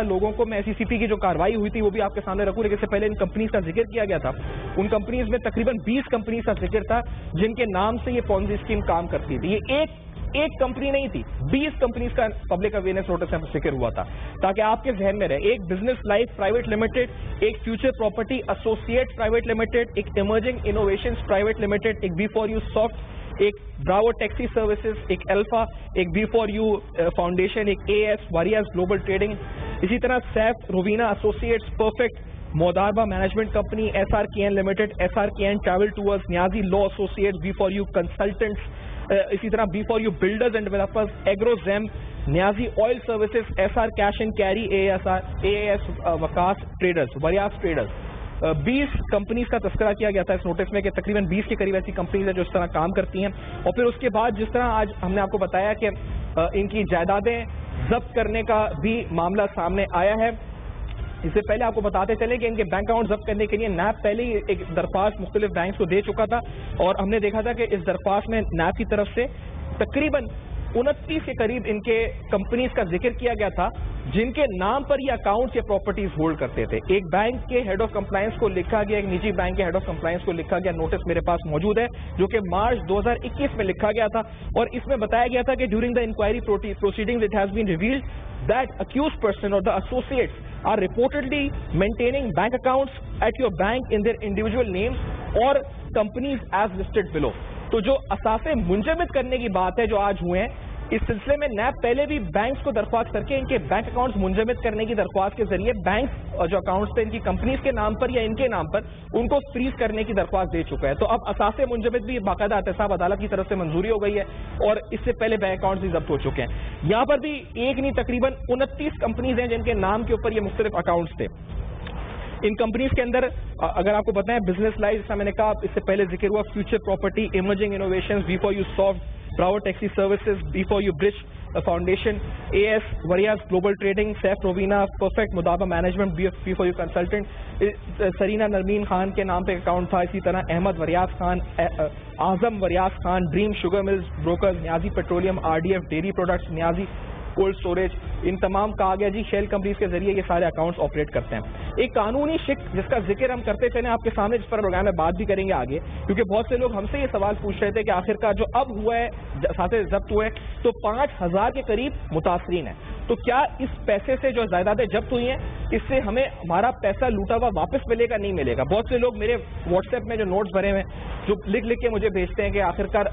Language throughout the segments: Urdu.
لوگوں کو میں SECP کی جو کاروائی ہوئی تھی وہ بھی آپ کے سامنے رکھوں، لیکن اس سے پہلے ان کمپنیز کا ذکر کیا گیا تھا. ان کمپنیز میں تقریباً 20 کمپنیز کا ذکر تھا جن کے نام سے یہ پونزی اسکیم کام کرتی تھی. یہ ایک کمپنی نہیں تھی، 20 کمپنیز کا پبلک اویئرنیس نوٹس میں ذکر ہوا تھا تاکہ آپ کے ذہن میں رہے. ایک بزنس لائف پرائیویٹ لمیٹڈ، ایک future property associate private limited, ایک ایمرجنگ انوویشنز پرائیویٹ لمیٹڈ، ایک B4U سافٹ، ایک براوو ٹیکسی سروسز، ایک الفا، ایک B4U فاؤنڈیشن، ایک AS واریاز گلوبل ٹریڈنگ، اسی طرح Saif Raveena associates, perfect Mudaraba management company, SRKN limited, SRKN travel tours, Niazi law associates, B4U consultants, اسی طرح B4U بلڈرز اینڈ ڈیولپرز، ایگروزیم، Niazi oil services, SR cash and carry, AAS Vikas traders, Warias traders. 20 companies کا تذکرہ کیا گیا تھا اس نوٹس میں کہ تقریباً 20 کے قریب ایسی کمپنیز ہیں جو اس طرح کام کرتی ہیں. اور پھر اس کے بعد جس طرح آج ہم نے آپ کو بتایا کہ ان کی جائیدادیں ضبط کرنے کا بھی معاملہ سامنے آیا ہے. اس سے پہلے آپ کو بتاتے چلیں کہ ان کے بینک اکاؤنٹ ضبط کرنے کے لیے نیب پہلے ہی ایک درخواست مختلف بینکس کو دے چکا تھا، اور ہم نے دیکھا تھا کہ اس درخواست میں نیب کی طرف سے تقریباً 29 کے قریب ان کے کمپنیز کا ذکر کیا گیا تھا جن کے نام پر یہ اکاؤنٹس یا پراپرٹیز ہولڈ کرتے تھے. ایک بینک کے ہیڈ آف کمپلائنس کو لکھا گیا، ایک نجی بینک کے ہیڈ آف کمپلائنس کو لکھا گیا نوٹس میرے پاس موجود ہے جو کہ مارچ 2021 میں لکھا گیا تھا، اور اس میں بتایا گیا تھا کہ during the enquiry proceedings it has been revealed that accused person or the associates are reportedly maintaining bank accounts at your bank in their individual names or companies as listed below. تو جو اثاثے منجمد کرنے کی بات ہے جو آج ہوئے ہیں، اس سلسلے میں نیب پہلے بھی بینکس کو درخواست کر کے ان کے بینک اکاؤنٹس منجمد کرنے کی درخواست کے ذریعے بینک جو اکاؤنٹس تھے ان کی کمپنیز کے نام پر یا ان کے نام پر ان کو فریز کرنے کی درخواست دے چکا ہے. تو اب اثاثے منجمد بھی باقاعدہ احتساب عدالت کی طرف سے منظوری ہو گئی ہے، اور اس سے پہلے بینک اکاؤنٹس بھی ضبط ہو چکے ہیں. یہاں پر بھی ایک نہیں تقریباً 29 کمپنیز ہیں جن کے نام کے اوپر یہ مختلف اکاؤنٹس تھے. ان کمپنیز کے اندر اگر آپ کو بتائیں بزنس لائف جیسا میں نے کہا اس سے پہلے ذکر ہوا، future property, emerging innovations, B4U soft, bravo taxi services, B4U bridge foundation, AS Wariaz global trading, Saif Raveena, perfect Mudaraba management, B4U consultant, Sarina Nermin Khan کے نام پہ اکاؤنٹ تھا. اسی طرح Ahmad Wariaz Khan, Azam Wariaz Khan, dream sugar mills brokers, Niazi petroleum, RDF dairy products, Niazi cold storage, ان تمام کہا گیا جی شیل کمپنیز کے ذریعے یہ سارے اکاؤنٹس آپریٹ کرتے ہیں. ایک قانونی شک جس کا ذکر ہم کرتے چلیں آپ کے سامنے، جس پر پروگرام میں بات بھی کریں گے آگے، کیونکہ بہت سے لوگ ہم سے یہ سوال پوچھ رہے تھے کہ آخر کا جو اب ہوا ہے اثاثے ضبط ہوئے تو 5000 کے قریب متاثرین ہیں، تو کیا اس پیسے سے جو جائیدادیں ضبط ہوئی ہیں اس سے ہمیں ہمارا پیسہ لوٹا ہوا واپس ملے گا نہیں ملے گا؟ بہت سے لوگ میرے واٹس ایپ میں جو نوٹس بھرے ہوئے ہیں جو لکھ کے مجھے بھیجتے ہیں کہ آخر کار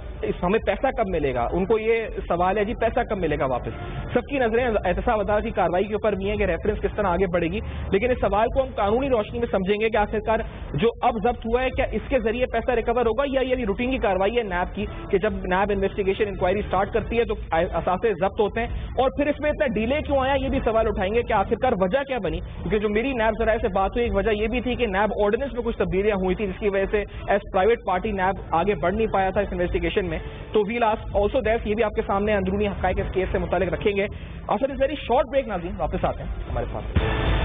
ہمیں پیسہ کب ملے گا، ان کو یہ سوال ہے جی پیسہ کب ملے گا واپس. سب کی نظریں احتساب عدالت کی کارروائی کے اوپر بھی ہیں کہ ریفرنس کس طرح آگے بڑھے گی، لیکن اس سوال کو ہم قانونی روشنی میں سمجھیں گے کہ آخرکار جو اب ضبط ہوا ہے کیا اس کے ذریعے پیسہ ریکور ہوگا یا یہ روٹین کی کارروائی ہے نیب کی کہ جب نیب انویسٹیگیشن انکوائری سٹارٹ کرتی ہے تو اثاثے ضبط ہوتے ہیں، اور پھر اس میں اتنا ڈیلے کیوں آیا یہ بھی سوال اٹھائیں گے کہ آخرکار وجہ کیا بنی. کیونکہ جو میری نیب ذرائع سے بات ہوئی ایک وجہ یہ بھی تھی کہ نیب آرڈیننس میں کچھ تبدیلیاں ہوئی تھی جس کی وجہ سے ایز پرائیویٹ پارٹی نیب آگے بڑھ نہیں پایا تھا اس انویسٹیگیشن میں. تو ویل آسک آلسو دیٹ، یہ بھی آپ کے سامنے اندرونی حقائق اس کیس سے متعلق رکھیں گے. After this very short break ناظرین واپس آتے ہیں ہمارے ساتھ.